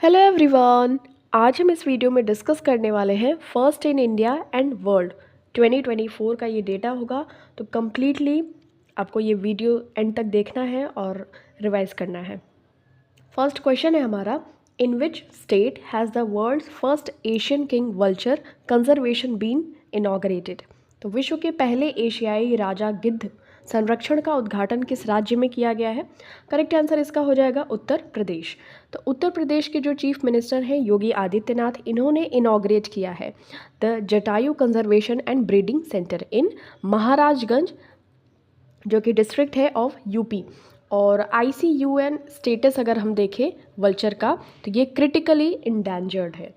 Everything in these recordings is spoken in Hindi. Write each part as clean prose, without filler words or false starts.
Hello everyone. आज हम इस वीडियो में डिस्कस करने वाले हैं first in India and world 2024 का ये डेटा होगा। तो कम्प्लीटली आपको ये वीडियो एंड तक देखना है और रिवाइज करना है। फर्स्ट क्वेश्चन है हमारा, in which state has the world's first Asian king vulture conservation been inaugurated. तो विश्व के पहले एशियाई राजा गिद्ध संरक्षण का उद्घाटन किस राज्य में किया गया है? करेक्ट आंसर इसका हो जाएगा उत्तर प्रदेश। तो उत्तर प्रदेश के जो चीफ मिनिस्टर हैं योगी आदित्यनाथ, इन्होंने इनॉग्रेट किया है the Jatayu conservation and breeding centre in Maharajganj, जो कि डिस्ट्रिक्ट है ऑफ यूपी। और ICUN स्टेटस अगर हम देखें वल्चर का, तो ये क्रिटिकली इंडेंजर्ड है।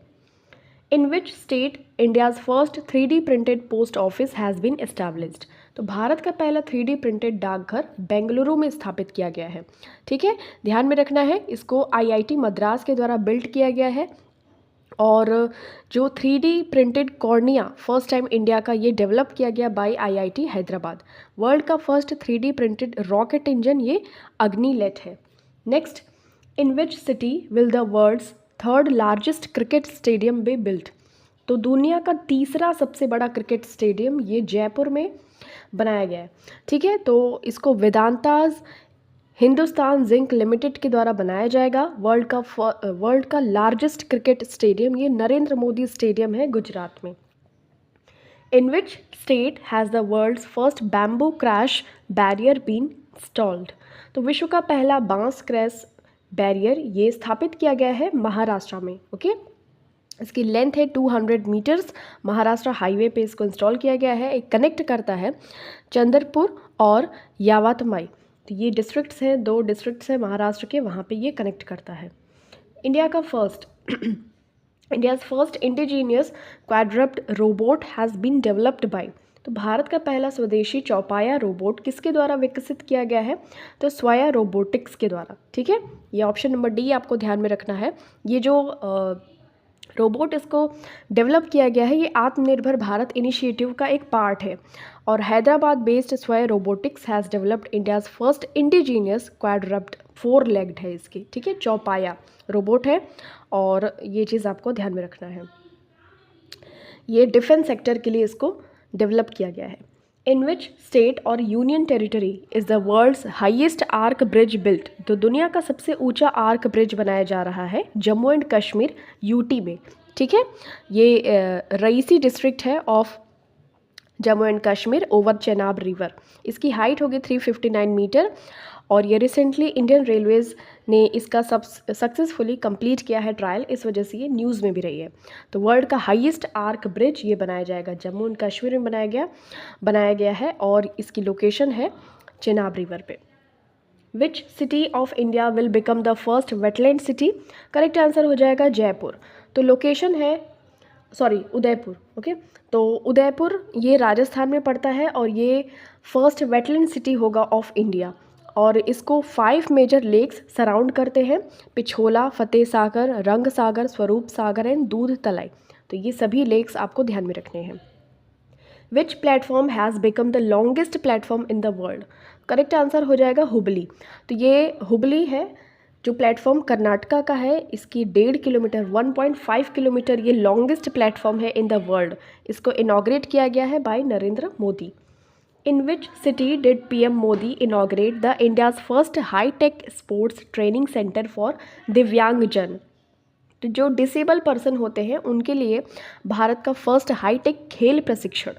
In which state India's first 3D printed post office has been established. तो भारत का पहला 3D प्रिंटेड डाकघर बेंगलुरु में स्थापित किया गया है। ठीक है, ध्यान में रखना है, इसको IIT मद्रास के द्वारा बिल्ड किया गया है। और जो 3D printed cornea first time India का ये डेवलप किया गया बाय IIT हैदराबाद। वर्ल्ड का first 3D printed rocket engine ये अग्निलेट है। Next, in which city will the world's third largest cricket stadium be built. तो दुनिया का तीसरा सबसे बड़ा क्रिकेट स्टेडियम ये जयपुर में बनाया गया है। ठीक है, तो इसको वेदांताज हिंदुस्तान जिंक लिमिटेड के द्वारा बनाया जाएगा। वर्ल्ड का लार्जेस्ट क्रिकेट स्टेडियम ये नरेंद्र मोदी स्टेडियम है गुजरात में। In which state has the world's first bamboo crash barrier been installed. तो विश्व का पहला बांस क्रैश बैरियर ये स्थापित किया गया है महाराष्ट्र में। ओके, इसकी लेंथ है 200 मीटर्स। महाराष्ट्र हाईवे पे इसको इंस्टॉल किया गया है। एक कनेक्ट करता है चंद्रपुर और यावतमाई। तो ये डिस्ट्रिक्ट्स हैं, 2 डिस्ट्रिक्ट्स हैं महाराष्ट्र के, वहाँ पे ये कनेक्ट करता है। India's first indigenous quadruped robot has been developed by. तो भारत का पहला स्वदेशी चौपाया रोबोट किसके द्वारा विकसित किया गया है? तो स्वया रोबोटिक्स के द्वारा। ठीक है, ये ऑप्शन नंबर डी आपको ध्यान में रखना है। ये जो रोबोट इसको डेवलप किया गया है ये आत्मनिर्भर भारत इनिशिएटिव का एक पार्ट है। और Hyderabad based Swaya robotics has developed India's first indigenous quadruped 4 legged है इसकी। ठीक है, चौपाया रोबोट है और ये चीज़ आपको ध्यान में रखना है। ये डिफेंस सेक्टर के लिए इसको डेवलप किया गया है। इन विच स्टेट और union territory is the world's highest arch bridge built. तो दुनिया का सबसे ऊंचा आर्क ब्रिज बनाया जा रहा है जम्मू एंड कश्मीर UT में। ठीक है, ये रईसी डिस्ट्रिक्ट है of Jammu and Kashmir over Chenab river. इसकी हाइट होगी 359 मीटर और ये रिसेंटली इंडियन रेलवेज़ ने इसका सक्सेसफुली कंप्लीट किया है ट्रायल, इस वजह से ये न्यूज़ में भी रही है। तो वर्ल्ड का हाईएस्ट आर्क ब्रिज ये बनाया जाएगा जम्मू एंड कश्मीर में बनाया गया है और इसकी लोकेशन है चेनाब रिवर पे। Which city of India will become the first wetland city? Correct answer हो जाएगा जयपुर। तो लोकेशन है उदयपुर। ओके, तो उदयपुर ये राजस्थान में पड़ता है और ये फर्स्ट वेटलैंड सिटी होगा ऑफ इंडिया। और इसको 5 मेजर लेक्स सराउंड करते हैं, पिछोला, फतेह सागर, रंग सागर, स्वरूप सागर एंड दूध तलाई। तो ये सभी लेक्स आपको ध्यान में रखने हैं। Which platform has become the longest platform in the world? Correct answer हो जाएगा हुबली। तो ये हुबली है जो प्लेटफॉर्म कर्नाटका का है। इसकी 1.5 किलोमीटर 1.5 किलोमीटर ये लॉन्गेस्ट प्लेटफॉर्म है इन द वर्ल्ड। इसको इनॉग्रेट किया गया है by Narendra Modi. In which city did PM Modi inaugurate the India's first hitech sports training centre for Divyangjan? तो जो डिसेबल पर्सन होते हैं उनके लिए भारत का फर्स्ट हाईटेक खेल प्रशिक्षण,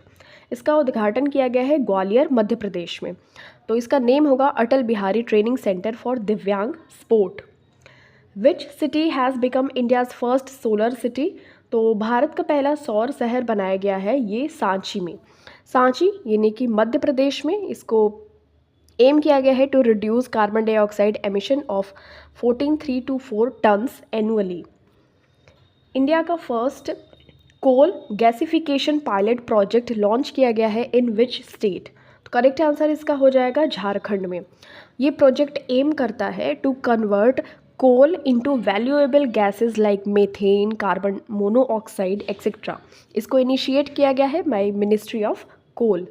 इसका उद्घाटन किया गया है ग्वालियर मध्य प्रदेश में। तो इसका नेम होगा Atal Bihari training centre for दिव्यांग sport. Which city has become India's first solar city? तो भारत का पहला सौर शहर बनाया गया है ये सांची में। सांची यानी कि मध्य प्रदेश में। इसको एम किया गया है to reduce carbon dioxide emission of 14,324 tons annually. India का first coal gasification pilot project launch किया गया है इन विच स्टेट? तो करेक्ट आंसर इसका हो जाएगा झारखंड में। ये प्रोजेक्ट एम करता है to convert coal into valuable gases like methane, carbon monoxide etcetera. इसको इनिशिएट किया गया है by ministry of coal.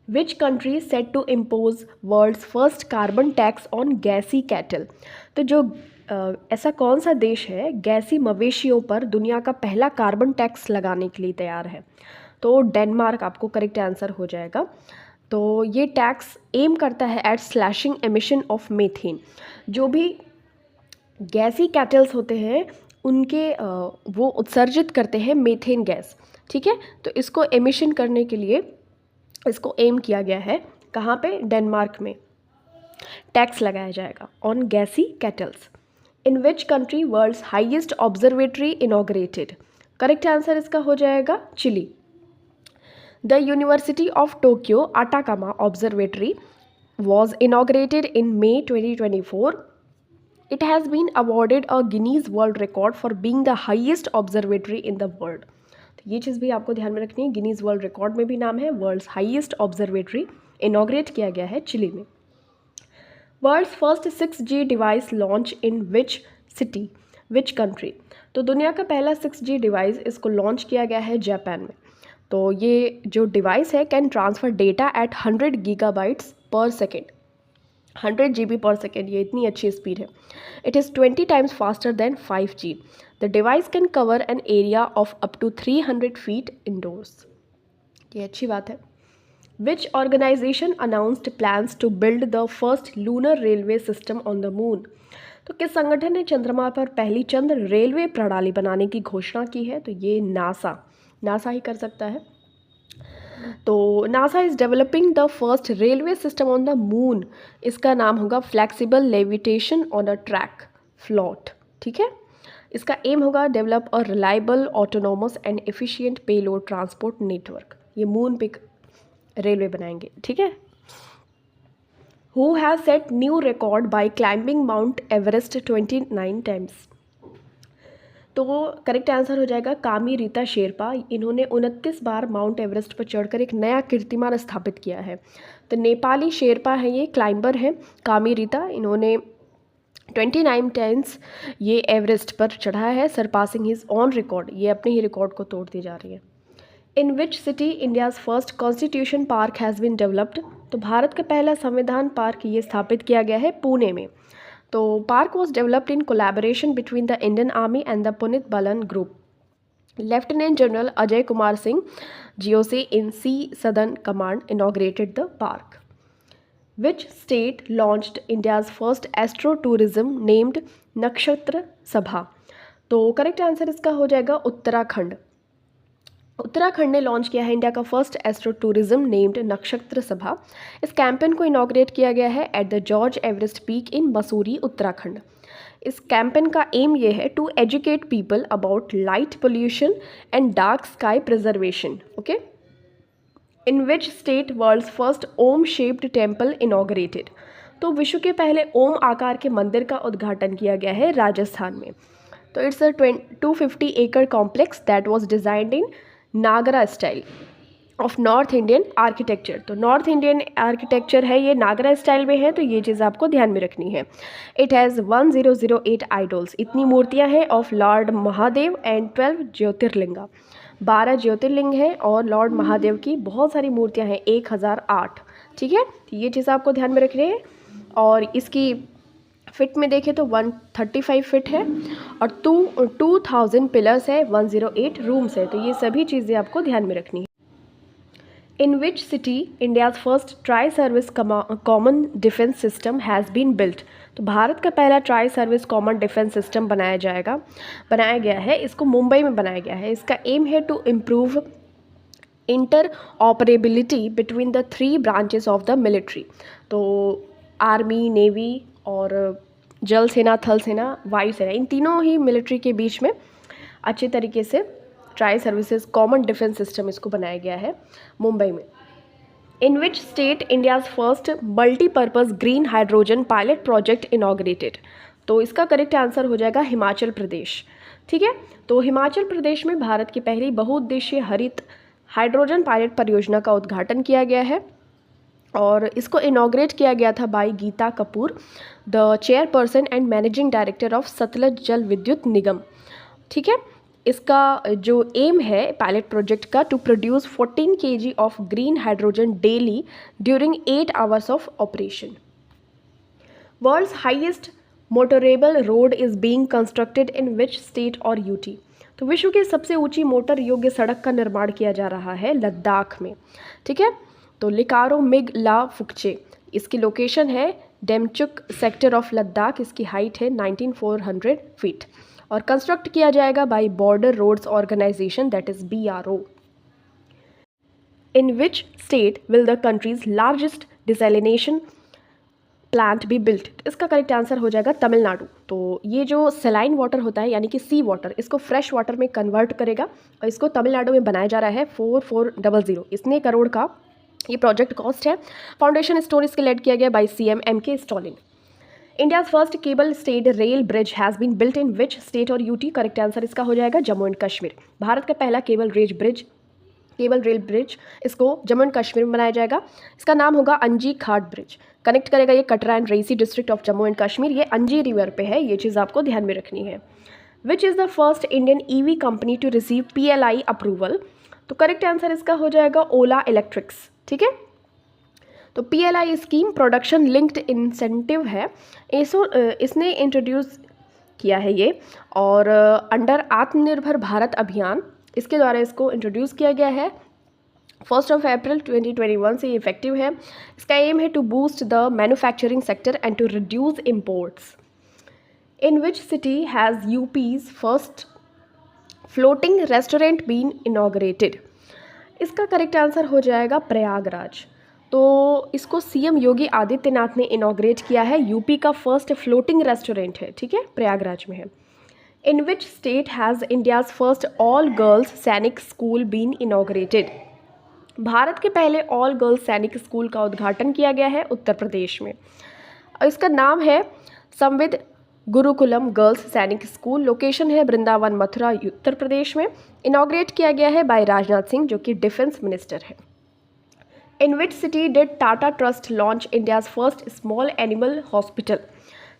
Which country set to impose world's first carbon tax on gassy cattle? तो जो ऐसा कौन सा देश है गैसी मवेशियों पर दुनिया का पहला कार्बन टैक्स लगाने के लिए तैयार है? तो डेनमार्क आपको करेक्ट आंसर हो जाएगा। तो ये टैक्स एम करता है at slashing emission of methane. जो भी गैसी कैटल्स होते हैं उनके वो उत्सर्जित करते हैं मीथेन गैस, ठीक है। तो इसको एमिशन करने के लिए इसको एम किया गया है, कहाँ पे? डेनमार्क में टैक्स लगाया जाएगा on gassy cattles. In which country world's highest observatory inaugurated? Correct answer इसका हो जाएगा Chile. The university of Tokyo Atacama observatory was inaugurated in May 2024. It has been awarded a Guinness World Record for being the highest observatory in the world. तो ये चीज़ भी आपको ध्यान में रखनी है, गिनीज वर्ल्ड रिकॉर्ड में भी नाम है, वर्ल्ड्स हाईएस्ट ऑब्जर्वेटरी इनॉग्रेट किया गया है चिली में। World's first 6G device launch in which city, which country? तो दुनिया का पहला 6G डिवाइस इसको लॉन्च किया गया है जापान में। तो ये जो डिवाइस है can transfer data at 100 gigabytes per second, 100 GB per second, ये इतनी अच्छी स्पीड है। It is 20 times faster than 5G। The device can cover an area of up to 300 feet indoors. ये अच्छी बात है। Which organization announced plans to build the first lunar railway system on the moon? तो किस संगठन ने चंद्रमा पर पहली चंद्र रेलवे प्रणाली बनाने की घोषणा की है? तो ये नासा ही कर सकता है। तो NASA is developing the first railway system on the moon. इसका नाम होगा flexible levitation on a track, float, ठीक है। इसका एम होगा develop a reliable autonomous and efficient payload transport network. ये मून पे रेलवे बनाएंगे, ठीक है। Who has set new record by climbing Mount Everest 29 times? तो वो करेक्ट आंसर हो जाएगा कामी रीता शेरपा। इन्होंने 29 बार माउंट एवरेस्ट पर चढ़कर एक नया कीर्तिमान स्थापित किया है। तो नेपाली शेरपा है, ये क्लाइंबर है कामी रीता। इन्होंने 29 टाइम्स ये एवरेस्ट पर चढ़ा है, सरपासिंग हिज ऑन रिकॉर्ड। ये अपने ही रिकॉर्ड को तोड़ती जा रही है। In which city India's first constitution park has been developed? तो भारत का पहला संविधान पार्क ये स्थापित किया गया है पुणे में। तो park was developed in collaboration between the Indian army and the Punit Balan group. Lieutenant general Ajay Kumar Singh GOC in C Southern Command inaugurated the park. Which state launched India's first astro tourism named नक्षत्र सभा? तो करेक्ट आंसर इसका हो जाएगा उत्तराखंड। उत्तराखंड ने लॉन्च किया है इंडिया का फर्स्ट एस्ट्रो टूरिज्म नेम्ड नक्षत्र सभा। इस कैंपेन को इनॉग्रेट किया गया है at the George Everest peak in Mussoorie, Uttarakhand. इस कैंपेन का एम ये है to educate people about light pollution and dark sky preservation. Okay. In which state world's first Om shaped temple inaugurated? तो विश्व के पहले ओम आकार के मंदिर का उद्घाटन किया गया है राजस्थान में। तो it's a 250 acre complex that was designed in Nagara style of north Indian architecture. तो नॉर्थ इंडियन आर्किटेक्चर है ये, नागरा स्टाइल में है, तो ये चीज़ आपको ध्यान में रखनी है। इट हैज़ 1008 आइडल्स, इतनी मूर्तियां हैं of Lord Mahadev and 12 jyotirlinga, 12 ज्योतिर्लिंग हैं और लॉर्ड महादेव की बहुत सारी मूर्तियां हैं, 1008, ठीक है। तो ये चीज़ आपको ध्यान में रखनी है। और इसकी फिट में देखें तो 135 फिट है और 2000 पिलर्स है, 108 रूम्स है। तो ये सभी चीज़ें आपको ध्यान में रखनी है। In which city India's first tri service common defence system has been built? तो भारत का पहला tri service common defence system बनाया गया है। इसको मुंबई में बनाया गया है। इसका एम है to improve interoperability between the 3 branches of the military. तो आर्मी, नेवी और जल सेना, थल सेना, वायु सेना, इन तीनों ही मिलिट्री के बीच में अच्छे तरीके से tri services common defence system इसको बनाया गया है मुंबई में। In which state India's first multipurpose green hydrogen pilot project inaugurated? तो इसका करेक्ट आंसर हो जाएगा हिमाचल प्रदेश, ठीक है। तो हिमाचल प्रदेश में भारत की पहली बहुउद्देशीय हरित हाइड्रोजन पायलट परियोजना का उद्घाटन किया गया है और इसको इनॉग्रेट किया गया था by Geeta Kapoor, the chairperson and managing director of Satluj Jal Vidyut Nigam, ठीक है। इसका जो एम है पायलट प्रोजेक्ट का to produce 14 kg of green hydrogen daily during 8 hours of operation. World's highest motorable road is being constructed in which state और यूटी। तो विश्व की सबसे ऊंची मोटर योग्य सड़क का निर्माण किया जा रहा है लद्दाख में, ठीक है। तो लिकारो मिग ला फुकचे, इसकी लोकेशन है डेमचुक सेक्टर ऑफ लद्दाख, इसकी हाइट है 19,400 फीट और कंस्ट्रक्ट किया जाएगा by border roads organisation, that is BRO। In which state will the country's largest desalination plant be built. इसका करेक्ट आंसर हो जाएगा तमिलनाडु। तो ये जो सेलाइन वाटर होता है यानी कि सी वाटर, इसको फ्रेश वाटर में कन्वर्ट करेगा और इसको तमिलनाडु में बनाया जा रहा है 4400, इतने करोड़ का ये प्रोजेक्ट कॉस्ट है। फाउंडेशन स्टोन इसके लेड किया गया by CM MK Stalin. India's first cable stayed rail bridge has been built in which state और यूटी। करेक्ट आंसर इसका हो जाएगा जम्मू एंड कश्मीर। भारत का पहला केबल रेल ब्रिज इसको जम्मू एंड कश्मीर में बनाया जाएगा। इसका नाम होगा अंजी घाट ब्रिज। कनेक्ट करेगा ये कटरा एंड रेसी district of Jammu and Kashmir. ये अंजी रिवर पे है, ये चीज़ आपको ध्यान में रखनी है। Which is the first Indian EV company to receive PLI approval. तो करेक्ट आंसर इसका हो जाएगा ओला इलेक्ट्रिक्स, ठीक है। तो PLI scheme production linked incentive है, इसने इंट्रोड्यूस किया है ये और अंडर आत्मनिर्भर भारत अभियान इसके द्वारा इसको इंट्रोड्यूस किया गया है। 1 अप्रैल 2021 से ये इफेक्टिव है। इसका एम है to boost the manufacturing sector and to reduce imports. In which city has UP's first floating restaurant been inaugurated. इसका करेक्ट आंसर हो जाएगा प्रयागराज। तो इसको CM योगी आदित्यनाथ ने इनॉग्रेट किया है। UP का फर्स्ट फ्लोटिंग रेस्टोरेंट है, ठीक है, प्रयागराज में है। In which state has India's first all girls Sainik school been inaugurated. भारत के पहले ऑल गर्ल्स सैनिक स्कूल का उद्घाटन किया गया है उत्तर प्रदेश में और इसका नाम है संविद Gurukulam girls Sainik school. Location है वृंदावन मथुरा उत्तर प्रदेश में। इनॉग्रेट किया गया है बाय राजनाथ सिंह जो कि डिफेंस मिनिस्टर है। In which city did Tata trust launch India's first small animal hospital.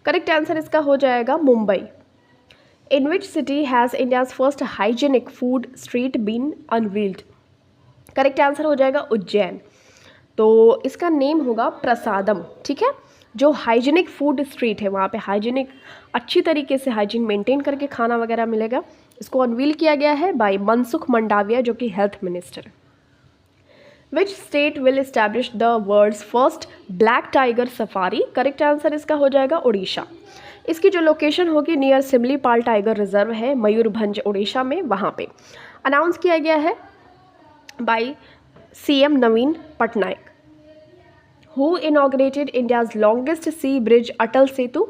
Correct answer इसका हो जाएगा Mumbai. In which city has India's first hygienic food street been unveiled. Correct answer हो जाएगा उज्जैन। तो इसका नेम होगा प्रसादम, ठीक है। जो हाइजीनिक फूड स्ट्रीट है वहाँ पे हाइजीनिक अच्छी तरीके से हाइजीन मेंटेन करके खाना वगैरह मिलेगा, इसको अनवील किया गया है बाय मनसुख मंडाविया जो कि health minister. Which state will establish the world's first black tiger safari. Correct answer इसका हो जाएगा उड़ीसा। इसकी जो लोकेशन होगी नियर सिमलीपाल टाइगर रिजर्व है मयूरभंज उड़ीसा में, वहाँ पे अनाउंस किया गया है by CM Naveen Patnaik. Who inaugurated India's longest sea bridge Atal Setu.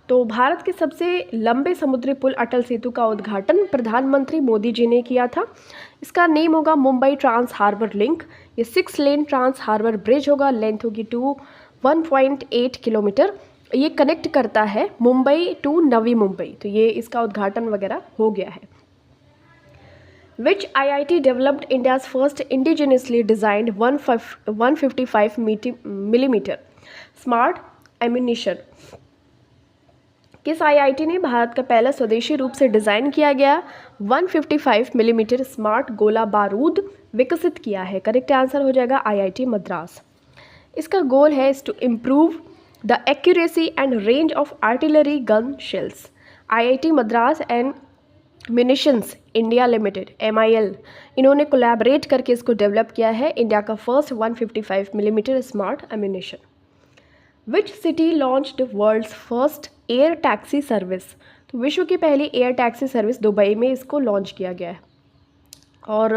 तो भारत के सबसे लंबे समुद्री पुल अटल सेतु का उद्घाटन प्रधानमंत्री मोदी जी ने किया था। इसका नेम होगा मुंबई ट्रांस हार्बर लिंक। ये 6 लेन ट्रांस हार्बर ब्रिज होगा, लेंथ होगी 1.8 किलोमीटर। ये कनेक्ट करता है मुंबई टू नवी मुंबई। तो ये इसका उद्घाटन वगैरह हो गया है। विच IIT developed India's first indigenously designed 155 millimetre smart ammunition. किस IIT ने भारत का पहला स्वदेशी रूप से डिज़ाइन किया गया 155 मिलीमीटर स्मार्ट गोला बारूद विकसित किया है। करेक्ट आंसर हो जाएगा IIT मद्रास। इसका गोल है to improve the accuracy and range of artillery gun shells. IIT Madras and munitions India limited MIL इन्होंने कोलैबोरेट करके इसको डेवलप किया है, इंडिया का first 155 millimetre smart ammunition. Which city launched world's first air taxi service. तो विश्व की पहली एयर टैक्सी सर्विस दुबई में इसको लॉन्च किया गया है और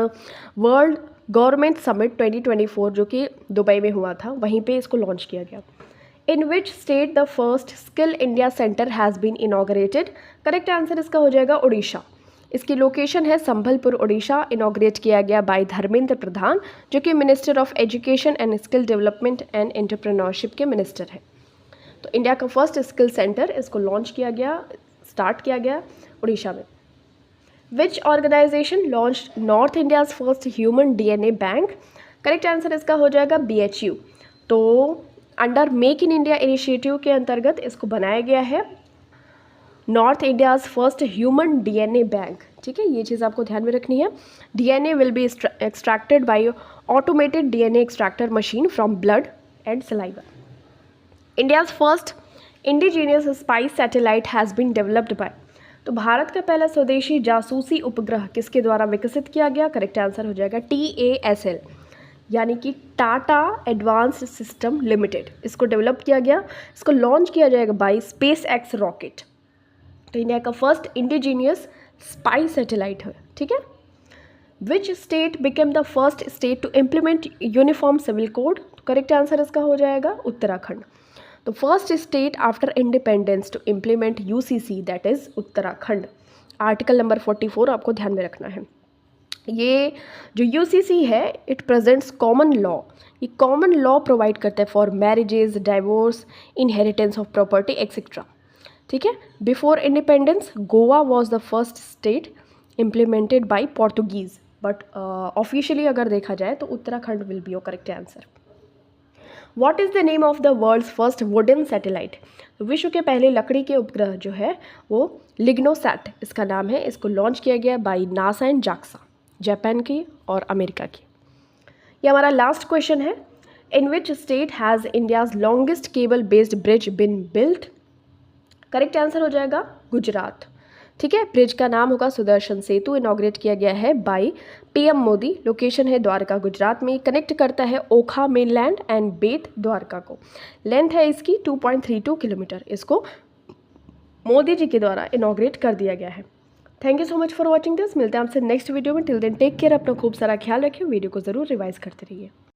वर्ल्ड गवर्नमेंट समिट 2024 जो कि दुबई में हुआ था वहीं पे इसको लॉन्च किया गया। In which state the first skill India centre has been inaugurated. Correct answer इसका हो जाएगा उड़ीसा। इसकी लोकेशन है संभलपुर उड़ीसा। इनॉग्रेट किया गया बाय धर्मेंद्र प्रधान जो कि minister of education and skill development and entrepreneurship के मिनिस्टर है। तो इंडिया का फर्स्ट स्किल सेंटर इसको लॉन्च किया गया, स्टार्ट किया गया उड़ीसा में। Which organization launch north India's first human DNA bank. Correct answer इसका हो जाएगा BHU। तो under make in India initiative के अंतर्गत इसको बनाया गया है north India's first human DNA bank, ठीक है। ये चीज़ आपको ध्यान में रखनी है। DNA will be extracted by automated DNA extractor machine from blood and saliva. India's first indigenous spy satellite has been developed by. तो भारत का पहला स्वदेशी जासूसी उपग्रह किसके द्वारा विकसित किया गया? करेक्ट आंसर हो जाएगा TASL, यानी कि टाटा एडवांस्ड सिस्टम लिमिटेड। इसको डेवलप किया गया, इसको लॉन्च किया जाएगा बाय SpaceX रॉकेट। तो इंडिया का फर्स्ट इंडिजीनियस स्पाई सैटेलाइट है, ठीक है। Which state became the first state to implement uniform civil code? Correct answer इसका हो जाएगा उत्तराखंड। तो first state after independence to implement UCC, that is Uttarakhand. Article number 44 आपको ध्यान में रखना है। ये जो UCC है इट प्रेजेंट्स कॉमन लॉ, ये कॉमन लॉ प्रोवाइड करता है for marriages, divorce, inheritance of property etcetera, ठीक है। Before independence Goa was the first state implemented by Portuguese, but officially अगर देखा जाए तो Uttarakhand will be your correct answer. What is the name of the world's first wooden satellite? विश्व के पहले लकड़ी के उपग्रह जो है वो लिग्नोसैट इसका नाम है। इसको लॉन्च किया गया by NASA and JAXA, Japan की और अमेरिका की। ये हमारा लास्ट क्वेश्चन है। In which state has India's longest cable based bridge been built? Correct answer हो जाएगा गुजरात, ठीक है। ब्रिज का नाम होगा सुदर्शन सेतु। इनॉग्रेट किया गया है बाय PM मोदी। लोकेशन है द्वारका गुजरात में। कनेक्ट करता है ओखा मेनलैंड एंड बेत द्वारका को। लेंथ है इसकी 2.32 किलोमीटर। इसको मोदी जी के द्वारा इनॉग्रेट कर दिया गया है। Thank you so much for watching this. मिलते हैं आपसे नेक्स्ट वीडियो में। टिल देन टेक केयर, अपना खूब सारा ख्याल रखिए। वीडियो को ज़रूर रिवाइज करते रहिए।